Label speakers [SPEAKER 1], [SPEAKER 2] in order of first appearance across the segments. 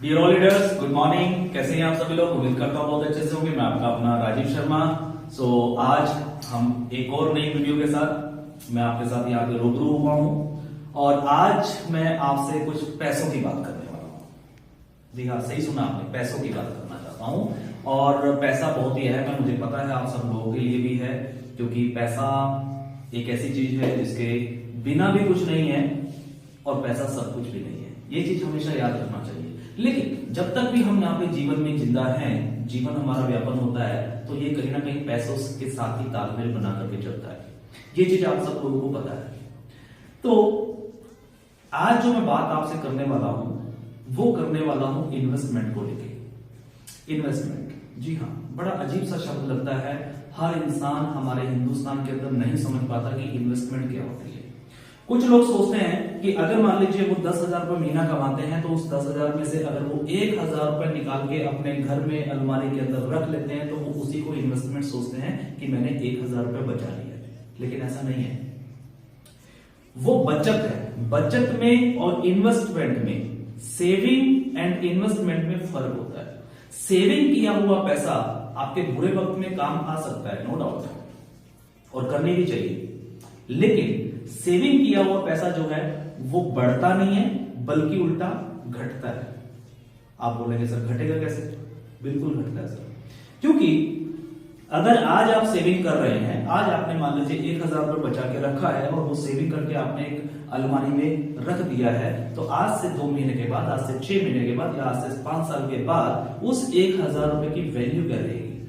[SPEAKER 1] Dear all leaders, good morning. कैसे हैं आप सभी लोग? उम्मीद करता हूँ बहुत अच्छे से होंगे। मैं आपका अपना राजीव शर्मा। आज हम एक और नई वीडियो के साथ मैं आपके साथ यहाँ पे रूबरू हुआ हूँ और आज मैं आपसे कुछ पैसों की बात करने वाला हूँ। जी हाँ, सही सुना आपने, पैसों की बात करना चाहता हूँ। और पैसा बहुत ही अहम है, मुझे पता है आप सब लोगों के लिए भी है, क्योंकि पैसा एक ऐसी चीज है जिसके बिना भी कुछ नहीं है और पैसा सब कुछ भी नहीं है। ये चीज हमेशा याद रखना चाहिए। लेकिन जब तक भी हम यहाँ पे जीवन में जिंदा हैं, जीवन हमारा व्यापन होता है, तो ये कहीं ना कहीं पैसों के साथ ही तालमेल बना करके चलता है। ये चीज आप सब लोगों को पता है। तो आज जो मैं बात आपसे करने वाला हूं वो करने वाला हूं इन्वेस्टमेंट को लेके। इन्वेस्टमेंट, जी हाँ, बड़ा अजीब सा शब्द लगता है। हर इंसान हमारे हिंदुस्तान के अंदर नहीं समझ पाता कि इन्वेस्टमेंट क्या होती है। कुछ लोग सोचते हैं कि अगर मान लीजिए वो 10,000 रुपए महीना कमाते हैं तो उस 10,000 में से अगर वो 1,000 रुपए निकाल के अपने घर में अलमारी के अंदर रख लेते हैं तो वो उसी को इन्वेस्टमेंट सोचते हैं कि मैंने 1,000 रुपए बचा लिया। लेकिन ऐसा नहीं है, वो बचत है। बचत में और इन्वेस्टमेंट में, सेविंग एंड इन्वेस्टमेंट में फर्क होता है। सेविंग किया हुआ पैसा आपके बुरे वक्त में काम आ सकता है, नो डाउट, और करनी भी चाहिए। लेकिन सेविंग किया हुआ पैसा जो है वो बढ़ता नहीं है, बल्कि उल्टा घटता है। आप बोलेंगे सर घटेगा कैसे? बिल्कुल घटता है सर, क्योंकि अगर आज आप सेविंग कर रहे हैं, आज आपने मान लीजिए 1,000 रुपए बचा के रखा है और वो सेविंग करके आपने एक अलमारी में रख दिया है, तो आज से 2 महीने के बाद, आज से 6 महीने के बाद या आज से 5 साल के बाद उस 1,000 रुपए की वैल्यू क्या रहेगी?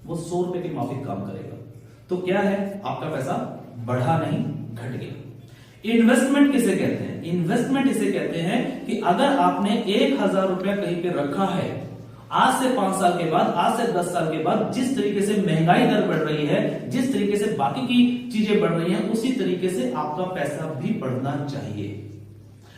[SPEAKER 1] वो 100 रुपए के माफिक काम करेगा। तो क्या है, आपका पैसा बढ़ा नहीं, घट गया। इन्वेस्टमेंट किसे कहते हैं? इन्वेस्टमेंट इसे कहते हैं कि अगर आपने 1,000 रुपया कहीं पे रखा है, आज से 5 साल के बाद, आज से 10 साल के बाद जिस तरीके से महंगाई दर बढ़ रही है, जिस तरीके से बाकी की चीजें बढ़ रही हैं, उसी तरीके से आपका पैसा भी बढ़ना चाहिए।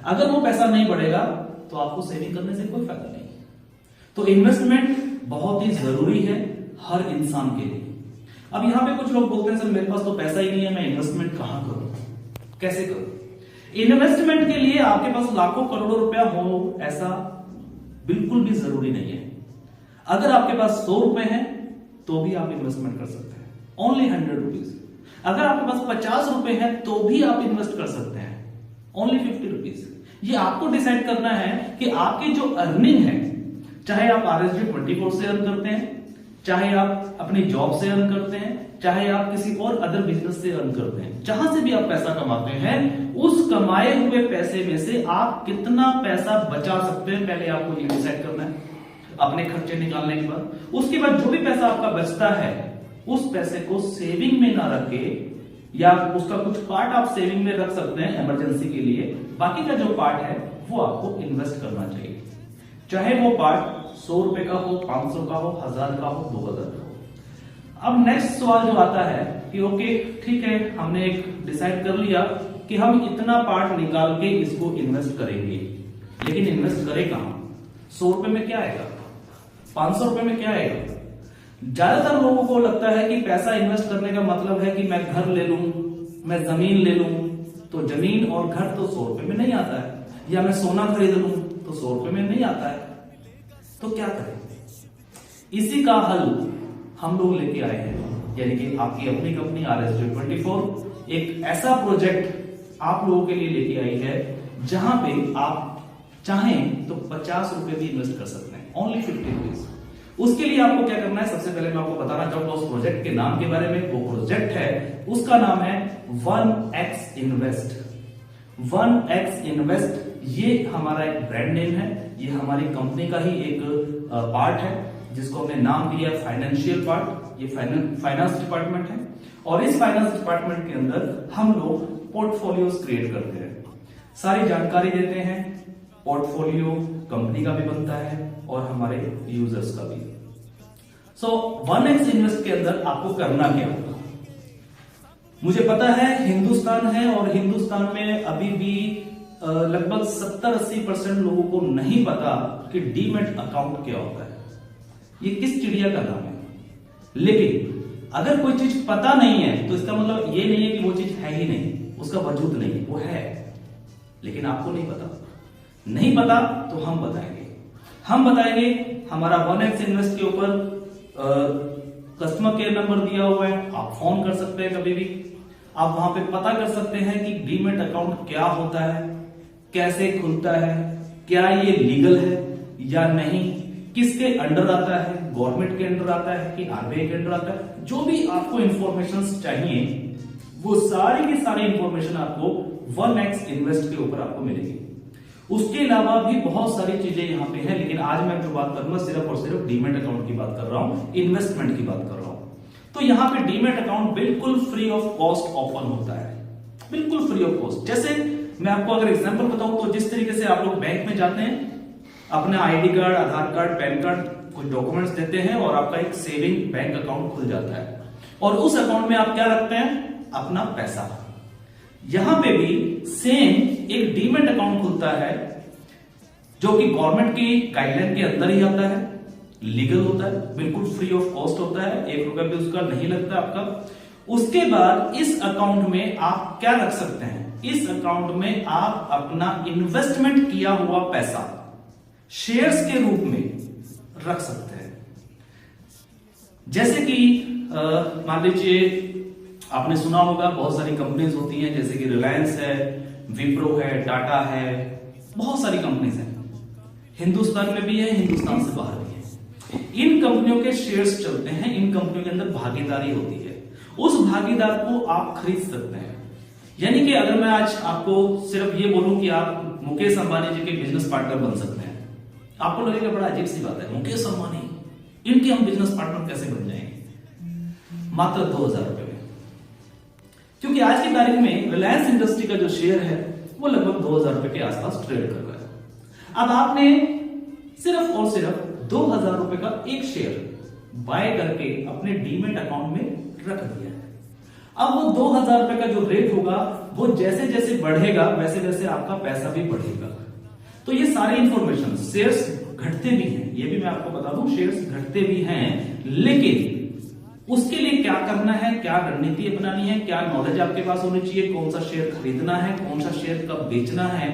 [SPEAKER 1] अगर वो पैसा नहीं बढ़ेगा तो आपको सेविंग करने से कोई फायदा नहीं। तो इन्वेस्टमेंट बहुत ही जरूरी है हर इंसान के लिए। अब यहां पे कुछ लोग बोलते हैं सर मेरे पास तो पैसा ही नहीं है, मैं इन्वेस्टमेंट कहां करूं, कैसे करूं? इन्वेस्टमेंट के लिए आपके पास लाखों करोड़ों रुपया हो ऐसा बिल्कुल भी जरूरी नहीं है। अगर आपके पास 100 रुपए हैं तो भी आप इन्वेस्टमेंट कर सकते हैं, ओनली 100 रुपीज। अगर आपके पास 50 रुपए हैं तो भी आप इन्वेस्ट कर सकते हैं, ओनली 50 रुपीज। ये आपको डिसाइड करना है कि आपकी जो अर्निंग है, चाहे आप RSG 24 से अर्न करते हैं, चाहे आप अपनी जॉब से अर्न करते हैं, चाहे आप किसी और अदर बिजनेस से अर्न करते हैं, जहां से भी आप पैसा कमाते हैं, उस कमाए हुए पैसे में से आप कितना पैसा बचा सकते हैं, पहले आपको ये डिसाइड करना है अपने खर्चे निकालने के बाद। उसके बाद जो भी पैसा आपका बचता है उस पैसे को सेविंग में ना रख के, या उसका कुछ पार्ट आप सेविंग में रख सकते हैं इमरजेंसी के लिए, बाकी का जो पार्ट है वो आपको इन्वेस्ट करना चाहिए। चाहे वो पार्ट 100 रुपए का हो, 500 का हो, 1000 का हो, 2000 का हो। अब नेक्स्ट सवाल जो आता है कि ओके ठीक है, हमने एक डिसाइड कर लिया कि हम इतना पार्ट निकाल के इसको इन्वेस्ट करेंगे, लेकिन इन्वेस्ट करें कहां? 100 रुपए में क्या आएगा? 500 रुपए में क्या आएगा? ज्यादातर लोगों को लगता है कि पैसा इन्वेस्ट करने का मतलब है कि मैं घर ले लूं, मैं जमीन ले लूं। तो जमीन और घर तो 100 रुपए में नहीं आता है, या मैं सोना खरीद लूं तो 100 रुपए में नहीं आता है। तो क्या करें? इसी का हल हम लोग लेके आए हैं, यानी कि आपकी अपनी कंपनी RSG 24 एक ऐसा प्रोजेक्ट आप लोगों के लिए लेके आई है जहां पे आप चाहें तो 50 रुपए भी इन्वेस्ट कर सकते हैं, ओनली 50 रुपीज। उसके लिए आपको क्या करना है, सबसे पहले मैं आपको बताना चाहूंगा उस प्रोजेक्ट के नाम के बारे में। वो प्रोजेक्ट है, उसका नाम है 1x इन्वेस्ट। 1x इन्वेस्ट ये हमारा एक ब्रांड नेम है, ये हमारी कंपनी का ही एक पार्ट है जिसको हमने नाम दिया फाइनेंशियल पार्ट। ये फाइनेंस डिपार्टमेंट है और इस फाइनेंस डिपार्टमेंट के अंदर हम लोग पोर्टफोलियोज क्रिएट करते हैं, सारी जानकारी देते हैं। पोर्टफोलियो कंपनी का भी बनता है और हमारे यूजर्स का भी। सो 1x इन्वेस्ट के अंदर आपको करना क्या होगा? मुझे पता है हिंदुस्तान है और हिंदुस्तान में अभी भी लगभग 70-80% लोगों को नहीं पता कि डीमैट अकाउंट क्या होता है, ये किस चिड़िया का नाम है। लेकिन अगर कोई चीज पता नहीं है तो इसका मतलब ये नहीं है कि वो चीज है ही नहीं, उसका वजूद नहीं, वो है, लेकिन आपको नहीं पता। नहीं पता तो हम बताएंगे। हम बताएंगे हमारा 1x इन्वेस्ट के ऊपर कस्टमर केयर नंबर दिया हुआ है, आप फोन कर सकते हैं कभी भी। आप वहां पे पता कर सकते हैं कि डीमेट अकाउंट क्या होता है, कैसे खुलता है, क्या ये लीगल है या नहीं, किसके अंडर आता है, गवर्नमेंट के अंडर आता है कि आरबीआई के अंडर आता है। जो भी आपको इंफॉर्मेशन चाहिए वो सारी की सारी इंफॉर्मेशन आपको 1x इन्वेस्ट के ऊपर आपको मिलेगी। उसके अलावा भी बहुत सारी चीजें यहाँ पे हैं, लेकिन आज मैं जो बात करूंगा सिर्फ और सिर्फ डीमेट अकाउंट की बात कर रहा हूं, इन्वेस्टमेंट की बात कर रहा हूं। तो यहाँ पे डीमेट अकाउंट बिल्कुल फ्री ऑफ कॉस्ट ओपन होता है, बिल्कुल फ्री ऑफ कॉस्ट। जैसे मैं आपको अगर एग्जांपल बताऊं तो जिस तरीके से आप लोग बैंक में जाते हैं, अपना आईडी कार्ड, आधार कार्ड, पैन कार्ड, कुछ डॉक्यूमेंट्स देते हैं और आपका एक सेविंग बैंक अकाउंट खुल जाता है और उस अकाउंट में आप क्या रखते हैं, अपना पैसा। यहां पे भी सेम एक डीमेट अकाउंट खुलता है जो कि गवर्नमेंट की गाइडलाइन के अंदर ही आता है, लीगल होता है, बिल्कुल फ्री ऑफ कॉस्ट होता है, 1 रुपया भी उसका नहीं लगता आपका। उसके बाद इस अकाउंट में आप क्या रख सकते हैं, इस अकाउंट में आप अपना इन्वेस्टमेंट किया हुआ पैसा शेयर्स के रूप में रख सकते हैं। जैसे कि मान लीजिए आपने सुना होगा बहुत सारी कंपनीज होती हैं, जैसे कि रिलायंस है, विप्रो है, टाटा है, बहुत सारी कंपनीज हैं, हिंदुस्तान में भी है, हिंदुस्तान से बाहर भी है। इन कंपनियों के शेयर्स चलते हैं, इन कंपनियों के अंदर भागीदारी होती है, उस भागीदार को आप खरीद सकते हैं। यानी कि अगर मैं आज आपको सिर्फ ये बोलूं कि आप मुकेश अंबानी जी के बिजनेस पार्टनर बन सकते हैं, आपको लगेगा बड़ा अजीब सी बात है, मुकेश अंबानी इनके हम बिजनेस पार्टनर कैसे बन जाएंगे, मात्र 2000 रुपए में। क्योंकि आज की तारीख में रिलायंस इंडस्ट्री का जो शेयर है वो लगभग 2000 रुपए के आसपास ट्रेड कर रहा है। अब आपने सिर्फ और सिर्फ 2000 रुपए का एक शेयर बाय करके अपने डीमेट अकाउंट में रख दिया है। अब वो 2000 रुपए का जो रेट होगा वो जैसे जैसे बढ़ेगा वैसे वैसे आपका पैसा भी बढ़ेगा। तो ये सारी इंफॉर्मेशन, शेयर्स घटते भी हैं, ये भी मैं आपको बता दूं, शेयर्स घटते भी हैं, लेकिन उसके लिए क्या करना है, क्या रणनीति अपनानी है, क्या नॉलेज आपके पास होनी चाहिए, कौन सा शेयर खरीदना है, कौन सा शेयर कब बेचना है,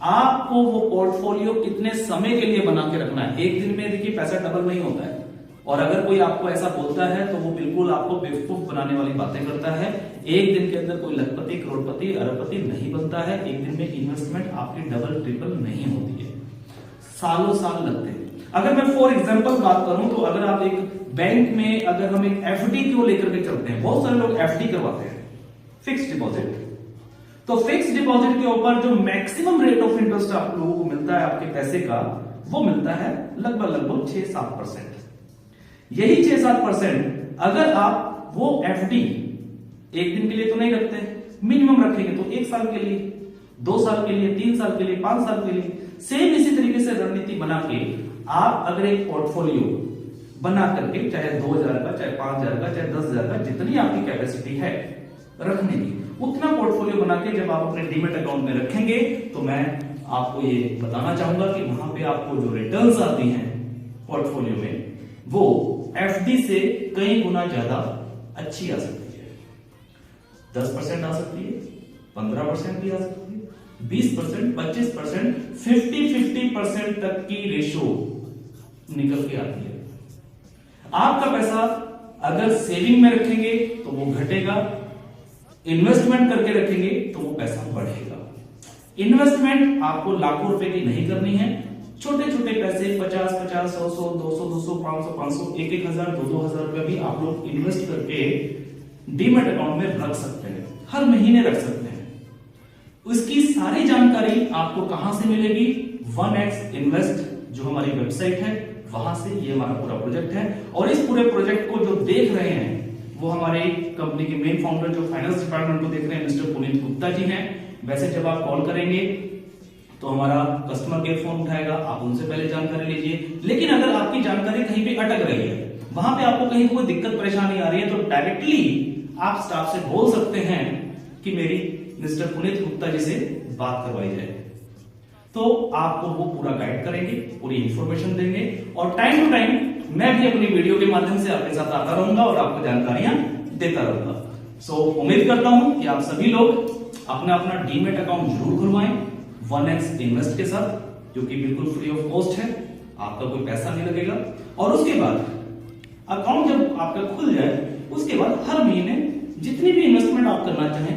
[SPEAKER 1] आपको वो पोर्टफोलियो कितने समय के लिए बना के रखना है। एक दिन में देखिए पैसा डबल नहीं होता है, और अगर कोई आपको ऐसा बोलता है तो वो बिल्कुल आपको बेवकूफ बनाने वाली बातें करता है। एक दिन के अंदर कोई लखपति, करोड़पति, अरबपति नहीं बनता है। एक दिन में इन्वेस्टमेंट आपकी डबल ट्रिपल नहीं होती है, सालों साल लगते हैं। अगर मैं फॉर एग्जांपल बात करूं तो अगर आप एक बैंक में, अगर हम एक एफडी को लेकर के चलते हैं, बहुत सारे लोग एफडी करवाते हैं, फिक्स डिपॉजिट। तो फिक्स डिपॉजिट के ऊपर जो मैक्सिमम रेट ऑफ इंटरेस्ट आप लोगों को मिलता है आपके पैसे का, वो मिलता है लगभग 6-7%। यही 6-7% अगर आप वो एफडी एक दिन के लिए तो नहीं रखते, मिनिमम रखेंगे तो 1 साल के लिए, 2 साल के लिए, 3 साल के लिए, 5 साल के लिए, सेम इसी तरीके से रणनीति बना के आप अगर एक पोर्टफोलियो बना करके, चाहे 2000 का, चाहे 5000 का, चाहे 10,000 का, जितनी आपकी कैपेसिटी है रखने की, उतना पोर्टफोलियो बना के जब आप अपने डीमेट अकाउंट में रखेंगे तो मैं आपको ये बताना चाहूंगा कि वहां पे आपको जो रिटर्न्स आती हैं पोर्टफोलियो में, वो एफडी से कई गुना ज्यादा अच्छी आ सकती है। 10% आ सकती है, 15% भी आ सकती है, 20%, 25%, 50% तक की रेशो निकल के आती है। आपका पैसा अगर सेविंग में रखेंगे तो वो घटेगा, इन्वेस्टमेंट करके रखेंगे तो वो पैसा बढ़ेगा। इन्वेस्टमेंट आपको लाखों रुपए की नहीं करनी है, छोटे छोटे पैसे 50-50, 100-100, 200-200, 500-500, 1,000, 2,000 रुपए भी आप लोग इन्वेस्ट करके डीमेट अकाउंट में रख सकते हैं, हर महीने रख सकते हैं। उसकी सारी जानकारी आपको कहां से मिलेगी, 1x इन्वेस्ट जो हमारी वेबसाइट है वहां से। ये हमारा पूरा प्रोजेक्ट है और इस पूरे प्रोजेक्ट को जो देख रहे हैं वो हमारे कंपनी के मेन फाउंडर जो फाइनेंस डिपार्टमेंट को देख रहे हैं, मिस्टर पुनीत गुप्ता जी हैं। वैसे जब आप कॉल करेंगे तो हमारा कस्टमर केयर फोन उठाएगा, आप उनसे पहले जानकारी लीजिए। लेकिन अगर आपकी जानकारी कहीं पे अटक रही है, वहां पे आपको कहीं कोई दिक्कत परेशानी आ रही है, तो डायरेक्टली आप स्टाफ से बोल सकते हैं कि मेरी मिस्टर पुनीत गुप्ता जी से बात करवाई जाए, तो आपको वो पूरा गाइड करेंगे, पूरी इंफॉर्मेशन देंगे और टाइम टू टाइम मैं भी अपनी वीडियो के माध्यम से आपके साथ आता रहूंगा और आपको जानकारियां देता रहूंगा। सो उम्मीद करता हूं कि आप सभी लोग अपना अपना डीमेट अकाउंट जरूर खुलवाएं 1x इन्वेस्ट के साथ, जो कि बिल्कुल फ्री ऑफ कॉस्ट है। आपका कोई पैसा नहीं लगेगा। और उसके बाद अकाउंट जब आपका खुल जाए उसके बाद हर महीने जितनी भी इन्वेस्टमेंट आप करना चाहें,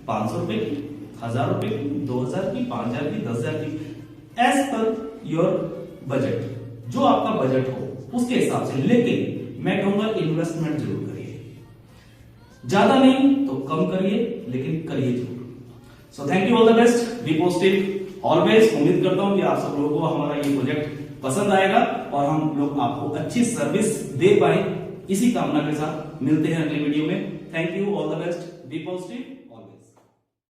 [SPEAKER 1] 500 रुपए की, 1000 रुपए की, 2000 की, 5000 की, 10,000 की, एज पर योर बजट, जो आपका बजट हो उसके हिसाब से। लेकिन मैं कहूंगा इन्वेस्टमेंट जरूर करिए, ज्यादा नहीं तो कम करिए, लेकिन करिए जरूर। So thank you, all the best, be positive always. उम्मीद करता हूं कि आप सब लोगों को हमारा ये प्रोजेक्ट पसंद आएगा और हम लोग आपको अच्छी सर्विस दे पाए, इसी कामना के साथ मिलते हैं अगले वीडियो में। Thank you, all the best, be positive.